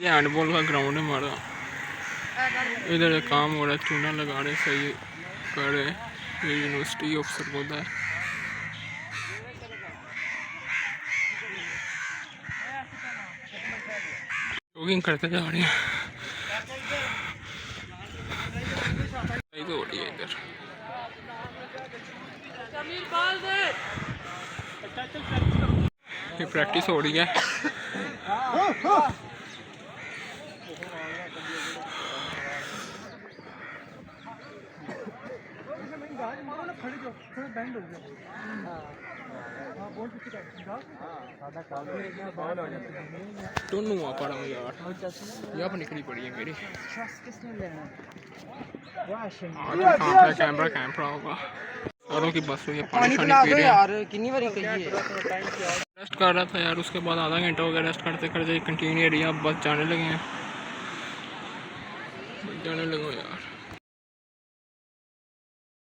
ये हैंडबॉल का ग्राउंड है हमारा। इधर काम हो रहा है, चूना लगा रहे, सही कर रहे। ये यूनिवर्सिटी ऑफ सरगोदा है। जॉगिंग करते जा रहे हैं। तो हो रही है इधर। ये प्रैक्टिस हो रही है। दोनों पड़ा यार, यहाँ पर निकली पड़ी है मेरी। कैमरा कैमरा होगा औरों की बस हुई है। पानी पी रहे यार, कितनी बारी कहिए। रेस्ट कर रहा था यार, उसके बाद आधा घंटा हो गया रेस्ट करते करते। कंटिन्यू एरिया बस जाने लगे हैं, जाने लगे यार।